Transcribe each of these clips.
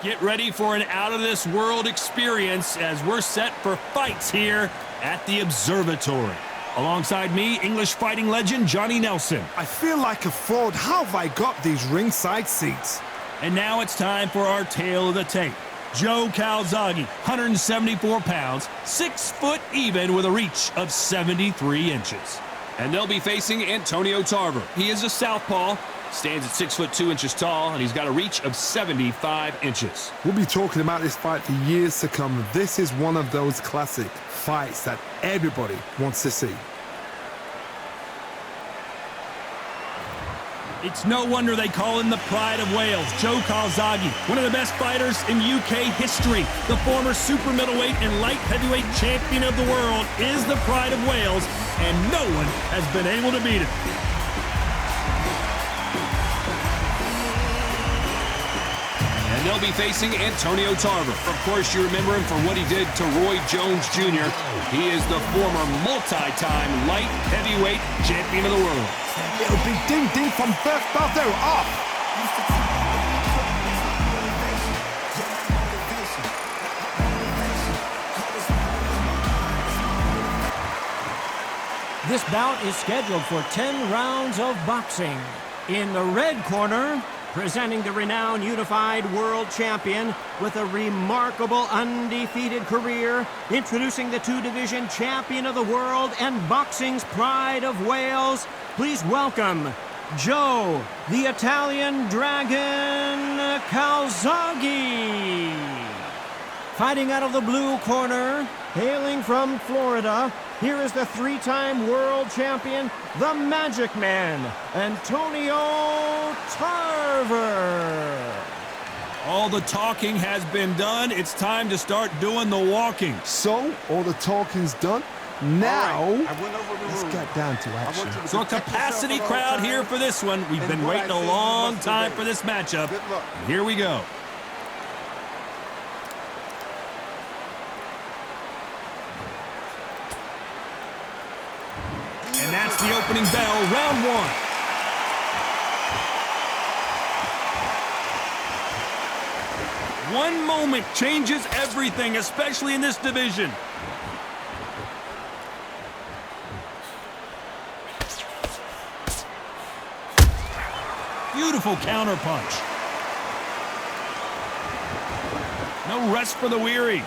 Get ready for an out-of-this-world experience as we're set for fights here at the Observatory. Alongside me, English fighting legend Johnny Nelson. I feel like a fraud. How have I got these ringside seats? And now it's time for our tale of the tape. Joe Calzaghe, 174 pounds, 6 foot even with a reach of 73 inches. And they'll be facing Antonio Tarver. He is a southpaw, stands at 6 foot 2 inches tall, and he's got a reach of 75 inches. We'll be talking about this fight for years to come. This is one of those classic fights that everybody wants to see. It's no wonder they call him the Pride of Wales, Joe Calzaghe, one of the best fighters in UK history. The former super middleweight and light heavyweight champion of the world is the Pride of Wales, and no one has been able to beat him. And they'll be facing Antonio Tarver. Of course, you remember him for what he did to Roy Jones Jr. He is the former multi-time light heavyweight champion of the world. It'll be ding-ding from first bell. They're off. This bout is scheduled for 10 rounds of boxing. In the red corner, presenting the renowned unified world champion with a remarkable undefeated career, introducing the two-division champion of the world and boxing's Pride of Wales, please welcome Joe, the Italian Dragon Calzaghe. Fighting out of the blue corner, hailing from Florida, here is the three-time world champion, the Magic Man, Antonio Tarver. All the talking has been done. It's time to start doing the walking. So, all the talking's done. Now, let's get down to action. So a capacity crowd here for this one. We've been waiting a long time for this matchup. Here we go. And that's the opening bell, round one. One moment changes everything, especially in this division. Beautiful counter punch. No rest for the weary.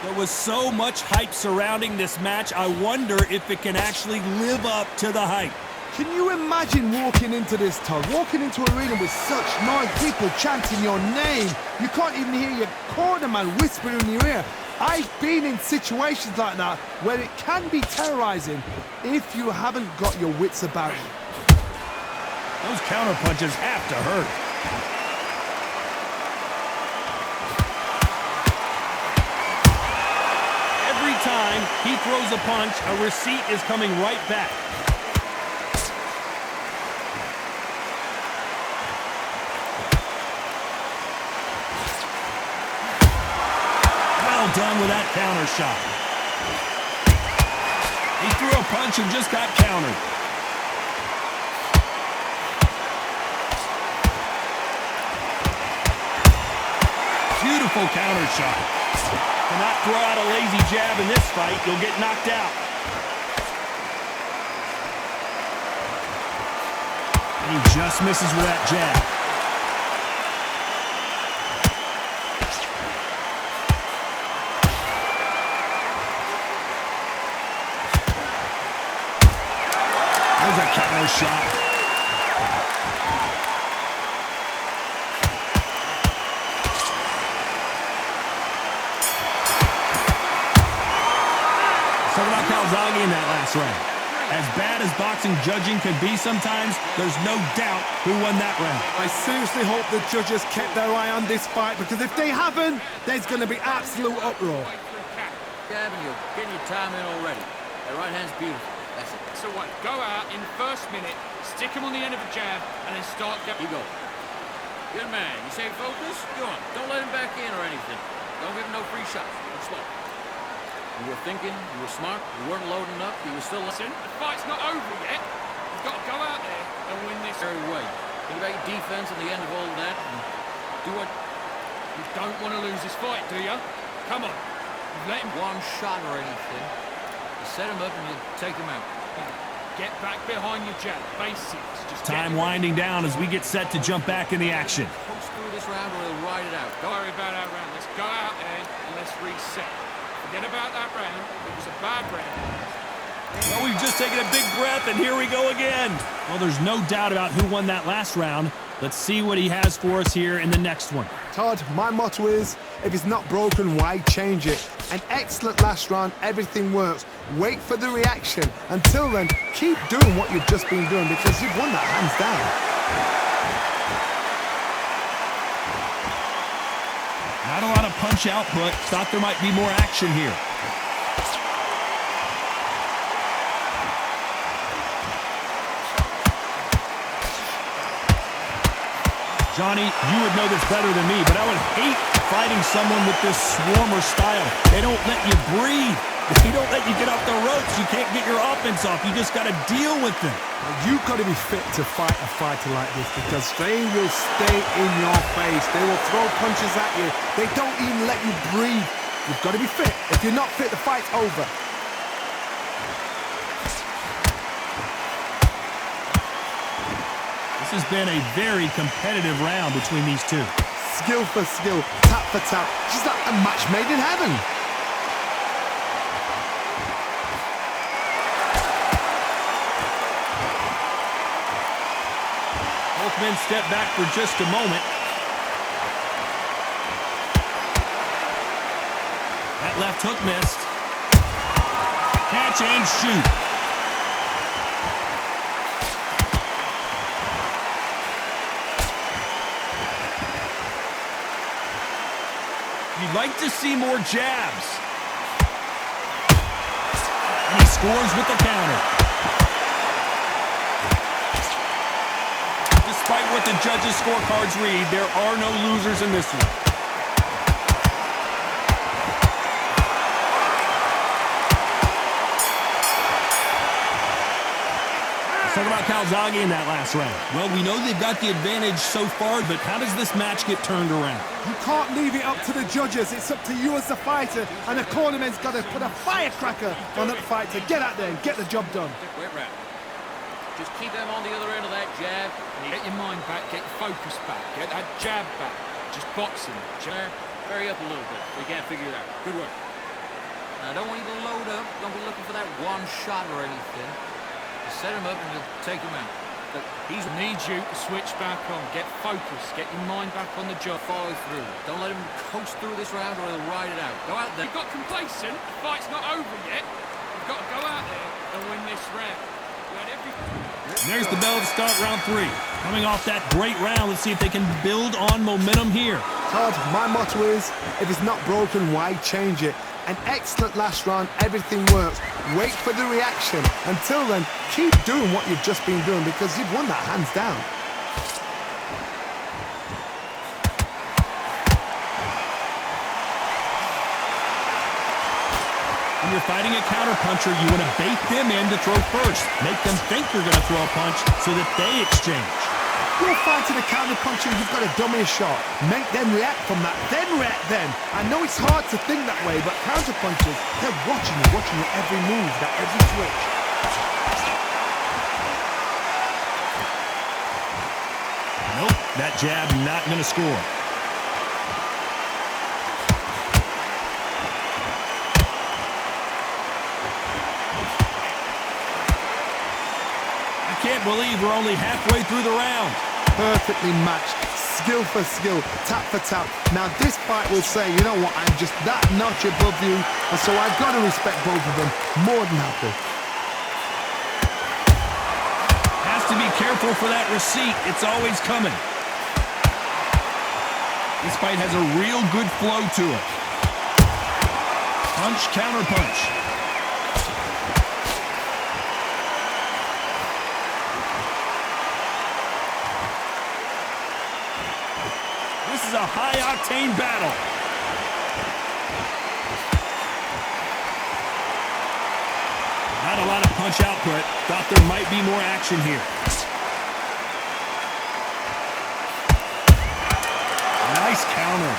There was so much hype surrounding this match, I wonder if it can actually live up to the hype. Can you imagine walking into this, Todd? Walking into an arena with such noise, people chanting your name. You can't even hear your cornerman whispering in your ear. I've been in situations like that where it can be terrorizing if you haven't got your wits about you. Those counter punches have to hurt. Every time he throws a punch, a receipt is coming right back. Done with that counter shot. He threw a punch and just got countered. Beautiful counter shot. Cannot throw out a lazy jab in this fight. You'll get knocked out. And he just misses with that jab. There's a counter shot. So about Calzaghe in that last round. As bad as boxing judging can be sometimes, there's no doubt who won that round. I seriously hope the judges kept their eye on this fight, because if they haven't, there's going to be absolute uproar. Gavin, you're getting your time in already. That right hand's beautiful. That's it. So what? Go out in the first minute, stick him on the end of a jab, and then start getting... You go. Good man. You say focus? Go on. Don't let him back in or anything. Don't give him no free shots. Go slow. You were thinking, you were smart, you weren't loading up, you were still... Listen, the fight's not over yet. You've got to go out there and and win this. Very way. Think about your defense at the end of all that. And do what. You don't want to lose this fight, do you? Come on. You let him One shot or anything. You set him up and you take him out. get back behind your jab. Basics. Just Time winding down as we get set to jump back in the action. Coast through this round or he'll ride it out. Don't worry about that round. Let's go out there and let's reset. Forget about that round. It was a bad round. Well, we've just taken a big breath, and here we go again. Well, there's no doubt about who won that last round. Let's see what he has for us here in the next one. Todd, my motto is, if it's not broken, why change it? An excellent last round, everything works. Wait for the reaction. Until then, keep doing what you've just been doing because you've won that hands down. Not a lot of punch output. Thought there might be more action here. Johnny, you would know this better than me, but I would hate fighting someone with this swarmer style. They don't let you breathe. They don't let you get off the ropes. You can't get your offense off. You just got to deal with them. You've got to be fit to fight a fighter like this because they will stay in your face. They will throw punches at you. They don't even let you breathe. You've got to be fit. If you're not fit, the fight's over. This has been a very competitive round between these two. Skill for skill, tap for tap. Just like a match made in heaven. Both men step back for just a moment. That left hook missed. Catch and shoot. You'd like to see more jabs. And he scores with the counter. Despite what the judges' scorecards read, there are no losers in this one. Let's talk about Calzaghe in that last round. Well, we know they've got the advantage so far, but how does this match get turned around? You can't leave it up to the judges. It's up to you as the fighter, and the cornerman's got to put a firecracker on that fight to get out there and get the job done. Wait round. Just keep them on the other end of that jab. Get your mind back, get your focus back, get that jab back. Just boxing. Jab, vary up a little bit. We can't figure it out. Good work. Now, don't want you to load up. Don't be looking for that one shot or anything. Just set him up and you'll take him out. Look, He needs you to switch back on. Get focused. Get your mind back on the job. follow through. Don't let him coast through this round or he'll ride it out. Go out there. You got complacent. The fight's not over yet. You've got to go out there and win this round. You had everything. There's the bell to start round 3. Coming off that great round, let's see if they can build on momentum here. Todd, my motto is, if it's not broken, why change it? An excellent last round, everything works. Wait for the reaction. Until then, keep doing what you've just been doing because you've won that hands down. When you're fighting a counterpuncher, you want to bait them in to throw first. Make them think you're going to throw a punch so that they exchange. You're fighting a counterpuncher, you've got to dummy a shot. Make them react from that, then react then. I know it's hard to think that way, but counterpunchers, they're watching your every move, that every switch. Nope, that jab not going to score. I can't believe we're only halfway through the round. Perfectly matched, skill for skill, tap for tap. Now this fight will say, you know what, I'm just that notch above you, and so I've got to respect both of them. More than happy. Has to be careful for that receipt. It's always coming. This fight has a real good flow to it. Punch, counter punch. This is a high-octane battle. Not a lot of punch output. Thought there might be more action here. Nice counter.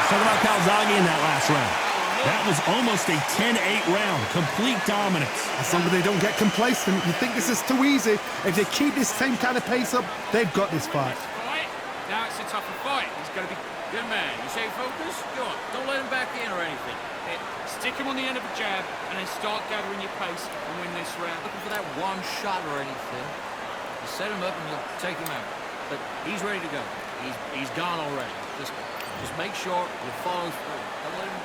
Talk about Calzaghe in that last round. That was almost a 10-8 round. Complete dominance. As long as they don't get complacent, you think this is too easy. If they keep this same kind of pace up, they've got this fight. Now it's a tougher fight. He's got to be... Good man. You say focus? Go on. Don't let him back in or anything. Stick him on the end of a jab and then start gathering your pace and win this round. Looking for that one shot or anything. You set him up and you'll take him out. But he's ready to go. He's gone already. Just make sure you follow through. Don't let him...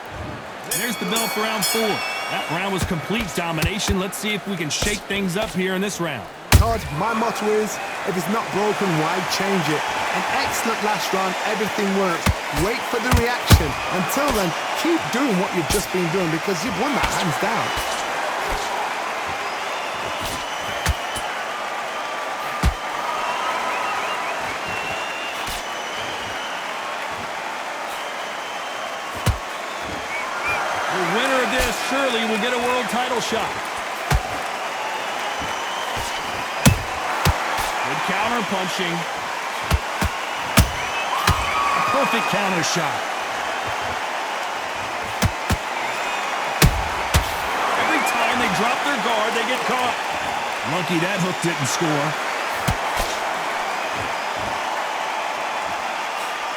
There's the bell for round 4. That round was complete domination. Let's see if we can shake things up here in this round. Todd, my motto is, if it's not broken, why change it? An excellent last round, everything works. Wait for the reaction. Until then, keep doing what you've just been doing because you've won that hands down. The winner of this surely will get a world title shot. Good counter punching. A perfect counter shot. Every time they drop their guard, they get caught. Lucky that hook didn't score.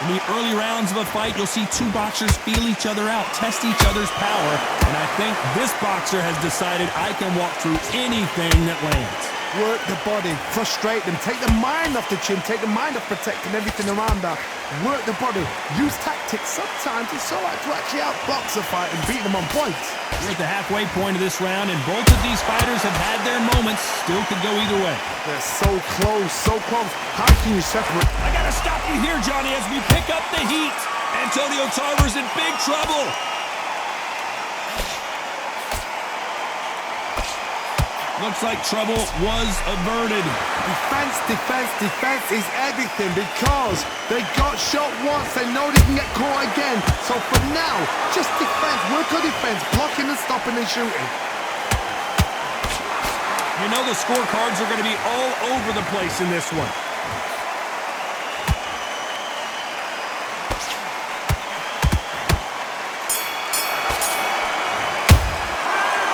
In the early rounds of a fight, you'll see two boxers feel each other out, test each other's power, and I think this boxer has decided I can walk through anything that lands. Work the body, frustrate them, take the mind off the chin, take the mind off protecting everything around that. Work the body, use tactics. Sometimes it's so hard to actually outbox a fight and beat them on points. We're at the halfway point of this round, and both of these fighters have had their moments. Still could go either way. They're so close, so close. How can you separate? I gotta stop you here, Johnny, as we pick up the heat. Antonio Tarver's in big trouble. Looks like trouble was averted. Defense, defense, defense is everything because they got shot once. They know they can get caught again. So for now, just defense, work on defense, blocking and stopping and shooting. You know the scorecards are going to be all over the place in this one.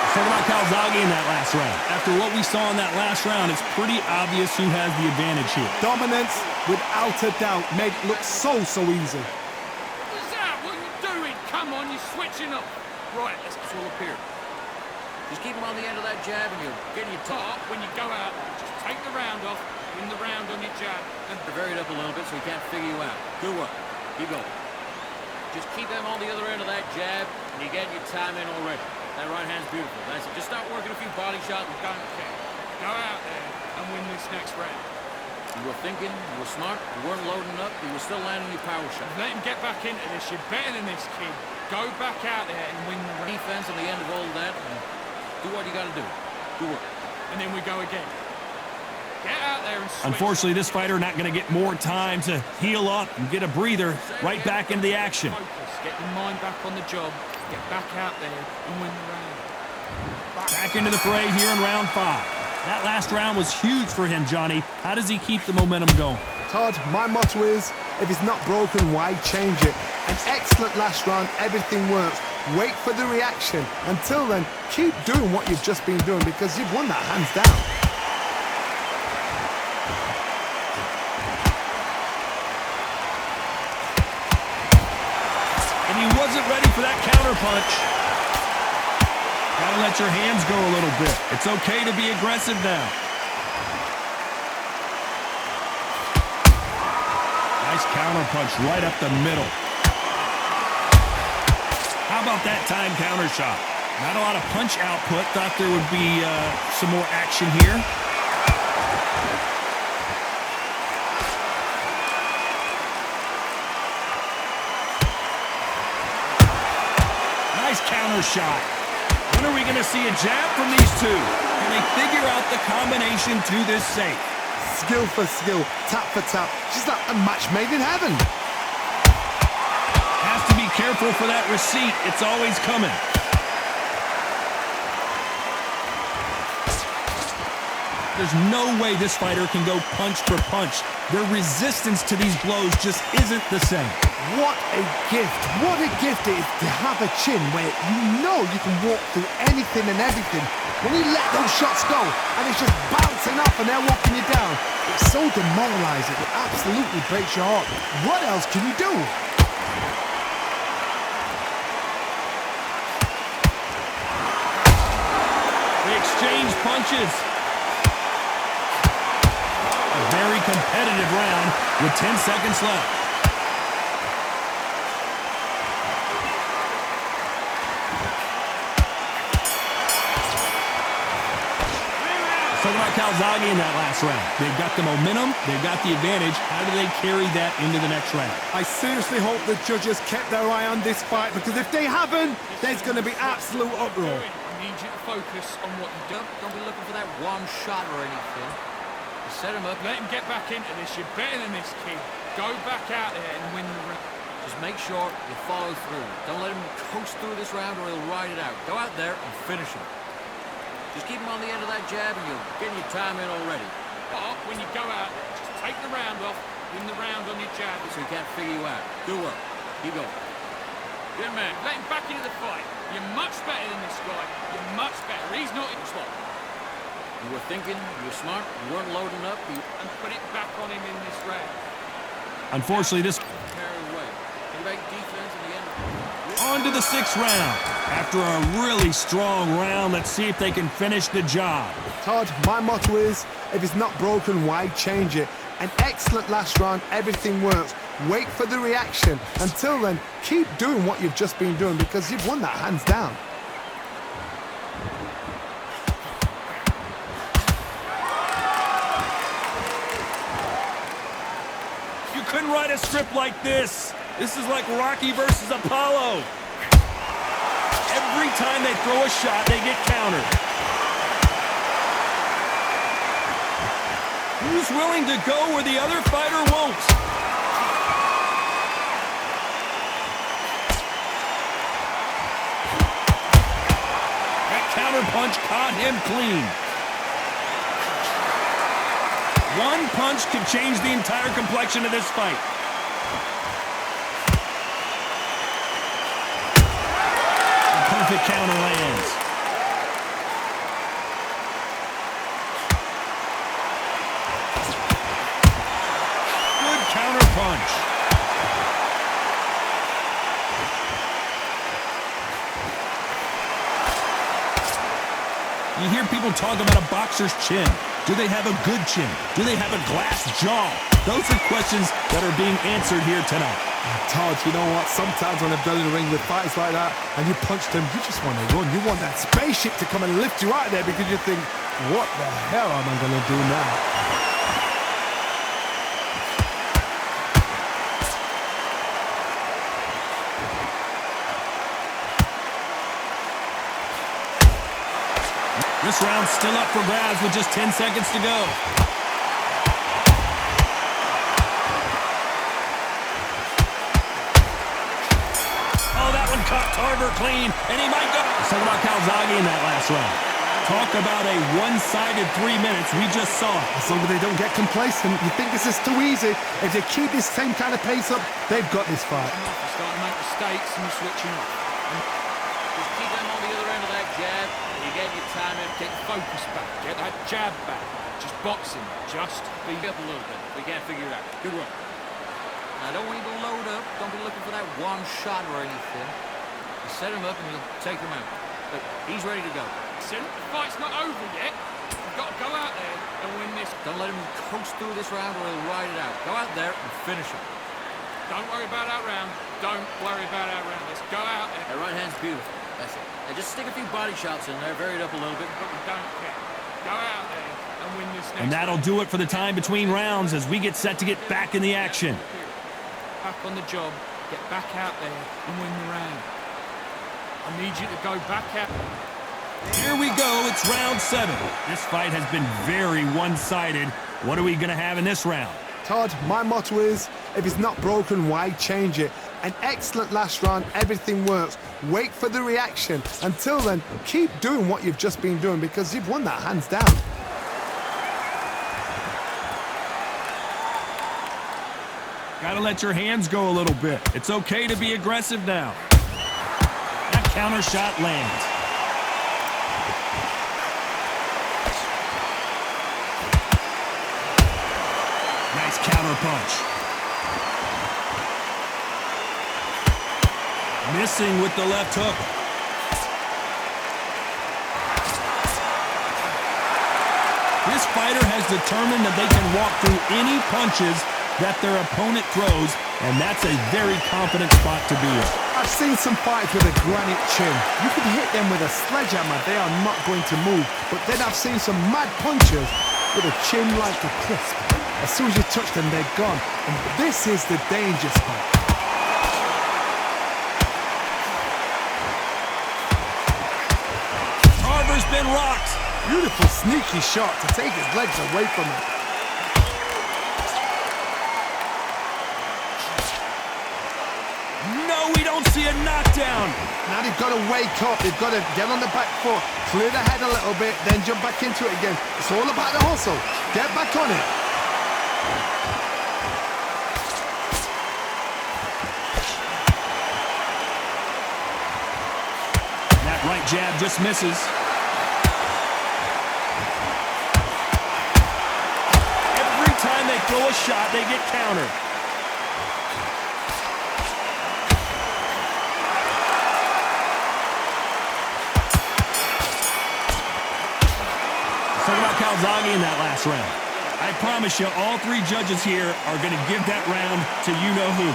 Talk about Calzaghe in that last round. After what we saw in that last round, it's pretty obvious who has the advantage here. Dominance, without a doubt, made it look so easy. What's that? What are you doing? Come on, you're switching up. Right, let's all up here. Just keep him on the end of that jab and you're getting your top. When you go out, just take the round off, win the round on your jab. And vary it up a little bit so he can't figure you out. Good work. Keep going. Just keep them on the other end of that jab and you're getting your time in already. That right hand's beautiful. That's it. Just start working a few body shots. Don't care. Go out there and win this next round. You were thinking, you were smart, you weren't loading up, you were still landing your power shot. Let him get back into this. You're better than this kid. Go back out there and win the round. Defense at the end of all of that, and do what you got to do. Good work. And then we go again. Get out there and switch. Unfortunately, this fighter not going to get more time to heal up and get a breather right back into the action. Focus. Get your mind back on the job. Get back out there and win the round. Back into the fray here in round 5. That last round was huge for him, Johnny. How does he keep the momentum going? Todd, my motto is, if it's not broken, why change it? An excellent last round, everything works. Wait for the reaction. Until then, keep doing what you've just been doing because you've won that hands down. And he wasn't ready for that counter punch. Gotta let your hands go a little bit. It's okay to be aggressive now. Nice counter punch right up the middle. How about that time counter shot? Not a lot of punch output. Thought there would be some more action here. Nice counter shot. When are we going to see a jab from these two? Can they figure out the combination to this safe? Skill for skill, tap for tap. Just like a match made in heaven. Has to be careful for that receipt. It's always coming. There's no way this fighter can go punch for punch. Their resistance to these blows just isn't the same. What a gift. What a gift it is to have a chin where you know you can walk through anything and everything. When you let those shots go and it's just bouncing up and they're walking you down, it's so demoralizing. It absolutely breaks your heart. What else can you do? They exchange punches. A very competitive round with 10 seconds left. Talking about Calzaghe in that last round. They've got the momentum, they've got the advantage. How do they carry that into the next round? I seriously hope the judges kept their eye on this fight, because if they haven't, there's going to be absolute uproar. I need you to focus on what you do. Don't be looking for that one shot or anything. You set him up. Let him get back into this. You're better than this, kid. Go back out there and win the round. Just make sure you follow through. Don't let him coast through this round or he'll ride it out. Go out there and finish him. Just keep him on the end of that jab and you'll get your time in already. But when you go out, just take the round off, win the round on your jab. So he can't figure you out. Good work. Keep going. Good man. Let him back into the fight. You're much better than this guy. You're much better. He's not in spot. You were thinking, you were smart, you weren't loading up. And put it back on him in this round. Unfortunately, this Carry away. Think about defense in the end. on to the 6th round. After a really strong round, let's see if they can finish the job. Todd, my motto is, if it's not broken, why change it? An excellent last round, everything works. Wait for the reaction. Until then, keep doing what you've just been doing, because you've won that hands down. You couldn't write a script like this. This is like Rocky versus Apollo. Every time they throw a shot, they get countered. Who's willing to go where the other fighter won't? That counter punch caught him clean. One punch could change the entire complexion of this fight. A perfect counter lands. Good counter punch. You hear people talk about a boxer's chin. Do they have a good chin? Do they have a glass jaw? Those are questions that are being answered here tonight. Todd, you know what? Sometimes when I've done in the ring with fights like that and you punch them, you just want to run. You want that spaceship to come and lift you out there, because you think, what the hell am I going to do now? This round's still up for grabs with just 10 seconds to go. Oh, that one caught Tarver clean, and he might go. Let's talk about Calzaghe in that last round. Talk about a one-sided 3 minutes we just saw. As long as they don't get complacent, you think this is too easy. If they keep this same kind of pace up, they've got this fight. You're starting to make mistakes and you're switching off. Just keep them on the other end of that jab and you get your time in. Get focus back. Get that jab back. Just boxing. Just be Up a little bit. We can't figure it out. Good work. Now, don't want you to load up. Don't be looking for that one shot or anything. You set him up and you'll take him out. Look, he's ready to go. Listen, the fight's not over yet. You've got to go out there and win this. Don't let him coast through this round or he'll ride it out. Go out there and finish him. Don't worry about that round. Don't worry about that round. Let's go out there. That right hand's beautiful. That's it. And just stick a few body shots in there, vary it up a little bit. But we don't care. Go out there and win this next And that'll do it for the time between rounds as we get set to get back in the action. Back on the job. Get back out there and win the round. I need you to go back out. Here we go, it's round 7. This fight has been very one-sided. What are we going to have in this round? Todd, my motto is, if it's not broken, why change it? An excellent last round, everything works. Wait for the reaction. Until then, keep doing what you've just been doing, because you've won that hands down. Gotta let your hands go a little bit. It's okay to be aggressive now. That counter shot lands. Nice counter punch. Missing with the left hook. This fighter has determined that they can walk through any punches that their opponent throws, and that's a very confident spot to be in. I've seen some fighters with a granite chin. You could hit them with a sledgehammer, they are not going to move. But then I've seen some mad punchers with a chin like a crisp. As soon as you touch them, they're gone. And this is the danger spot. Tarver's been rocked. Beautiful sneaky shot to take his legs away from him. No, we don't see a knockdown. Now they've got to wake up. They've got to get on the back foot, clear the head a little bit, then jump back into it again. It's all about the hustle. Get back on it. That right jab just misses. Every time they throw a shot, they get countered. Talk about Calzaghe in that last round. I promise you, all three judges here are going to give that round to you-know-who.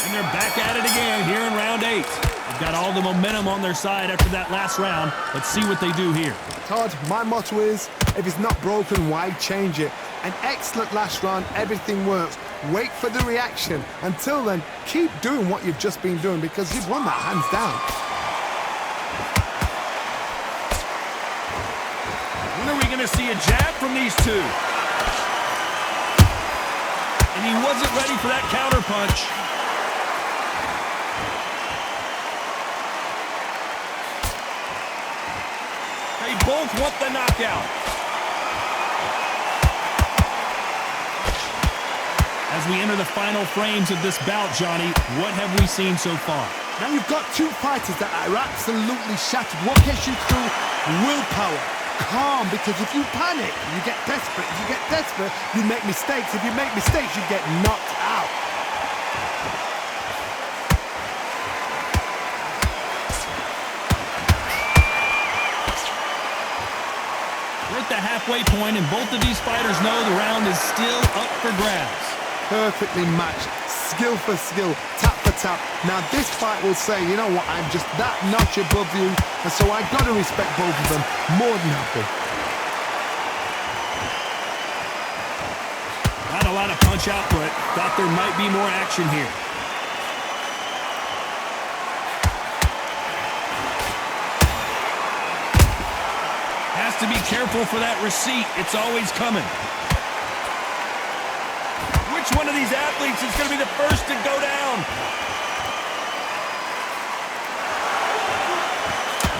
And they're back at it again here in round 8. They've got all the momentum on their side after that last round. Let's see what they do here. Todd, my motto is, if it's not broken, why change it? An excellent last round, everything works. Wait for the reaction. Until then, keep doing what you've just been doing because you've won that hands down. When are we going to see a jab from these two? And he wasn't ready for that counter punch. They both want the knockout. As we enter the final frames of this bout, Johnny, what have we seen so far? Now you've got two fighters that are absolutely shattered. What gets you through? Willpower. Calm, because if you panic, you get desperate. If you get desperate, you make mistakes. If you make mistakes, you get knocked out. We're at the halfway point, and both of these fighters know the round is still up for grabs. Perfectly matched, skill for skill, tap for tap. Now this fight will say, you know what, I'm just that notch above you, and so I got to respect both of them more than happy. Not a lot of punch output. Thought there might be more action here. Has to be careful for that receipt. It's always coming. Which one of these athletes is going to be the first to go down?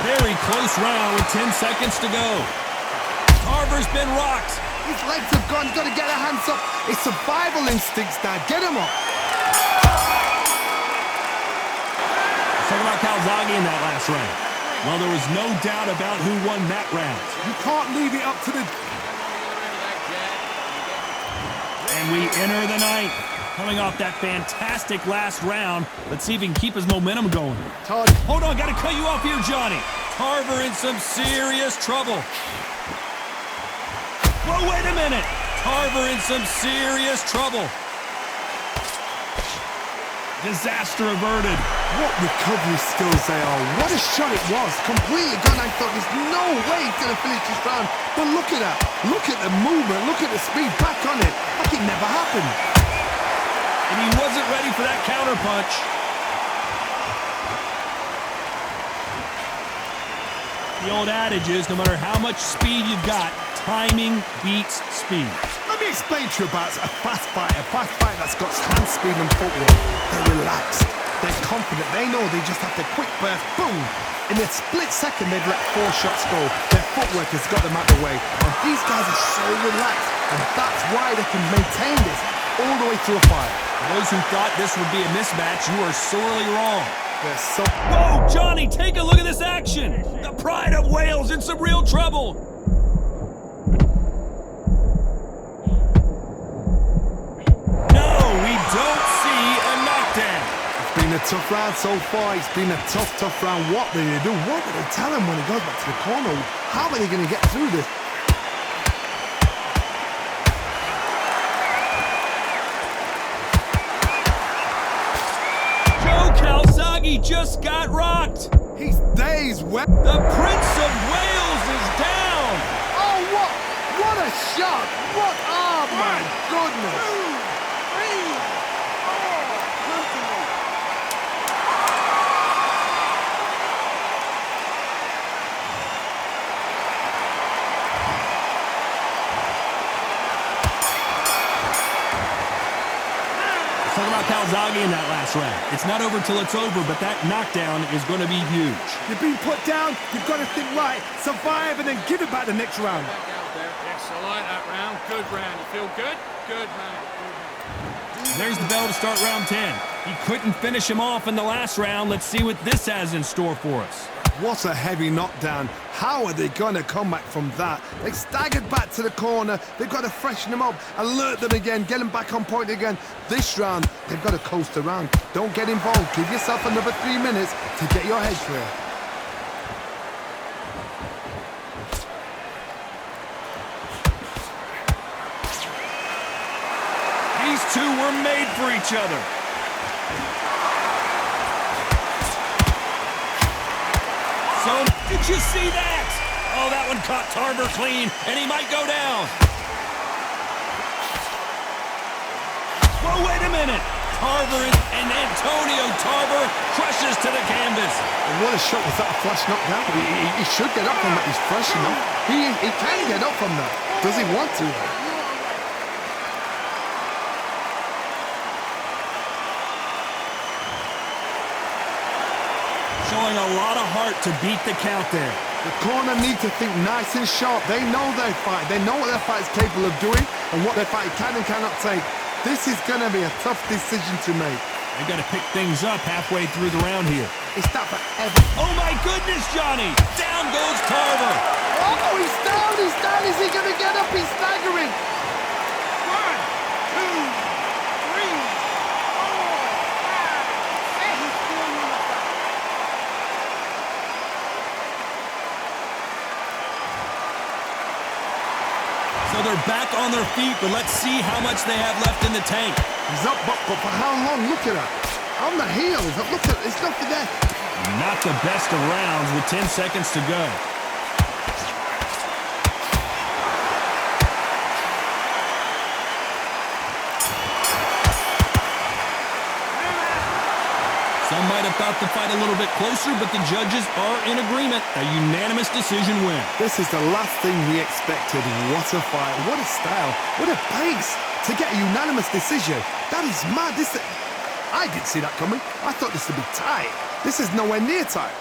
Very close round with 10 seconds to go. Tarver's been rocked. His legs have gone, he's got to get her hands up. It's survival instincts now, get him up. Let's talk about Calzaghe in that last round. Well, there was no doubt about who won that round. You can't leave it up to the... And we enter the ninth. Coming off that fantastic last round. Let's see if he can keep his momentum going. Todd. Hold on, got to cut you off here, Johnny. Tarver in some serious trouble. Whoa, wait a minute. Tarver in some serious trouble. Disaster averted. What recovery skills they are. What a shot it was. Completely gone. I thought there's no way he's going to finish this round. But look at that. Look at the movement. Look at the speed. Back on it. Like it never happened. And he wasn't ready for that counter punch. The old adage is, no matter how much speed you've got, timing beats speed. Let me explain to you about a fast fighter. A fast fighter that's got hand speed and footwork. They're relaxed. They're confident. They know they just have to quick burst. Boom. In a split second, they've let 4 shots go. They're footwork has got them out the way. And these guys are so relaxed. And that's why they can maintain this all the way through a fight. For those who thought this would be a mismatch, you are sorely wrong. They're so... Whoa, Johnny, take a look at this action. The pride of Wales in some real trouble. No, we don't see a knockdown. It's been a tough round so far. It's been a tough round. What do they do? What do they tell him when he goes back to the corner? How are they going to get through this? Calzaghe just got rocked. He's dazed. The Prince of Wales is down. Oh, what a shot. What? Oh, my goodness. Talk about Calzaghe in that last round. It's not over till it's over, but that knockdown is going to be huge. You've been put down. You've got to think right, survive, and then give it back the next round. Back out there. Yes, I like that round. Good round. You feel good? Good, man. Good. There's the bell to start round 10. He couldn't finish him off in the last round. Let's see what this has in store for us. What a heavy knockdown. How are they going to come back from that? They staggered back to the corner. They've got to freshen them up, alert them again, get them back on point again. This round, they've got to coast around. Don't get involved. Give yourself another 3 minutes to get your head clear. These two were made for each other. So, did you see that? Oh, that one caught Tarver clean, and he might go down. Well, wait a minute. Tarver and Antonio Tarver crushes to the canvas. And what a shot. Was that a flash knockdown? He should get up from that. He's fresh enough. He can get up from that. Does he want to? Showing a lot of heart to beat the count there. The corner need to think nice and sharp. They know their fight. They know what their fight is capable of doing and what their fight can and cannot take. This is going to be a tough decision to make. They got to pick things up halfway through the round here. It's not forever. Oh my goodness, Johnny! Down goes Tarver. Oh, he's down. He's down. Is he going to get up? He's staggering. 1, 2, 3, 4, 5, 6. So they're back on their feet, but let's see how much they have left in the tank. He's up, but for how long? Look at that. On the heels. Look at it's nothing there. Not the best of rounds with 10 seconds to go. Some might have thought the fight a little bit closer, but the judges are in agreement. A unanimous decision win. This is the last thing we expected. What a fight. What a style. What a pace to get a unanimous decision. That is mad. I didn't see that coming. I thought this would be tight. This is nowhere near tight.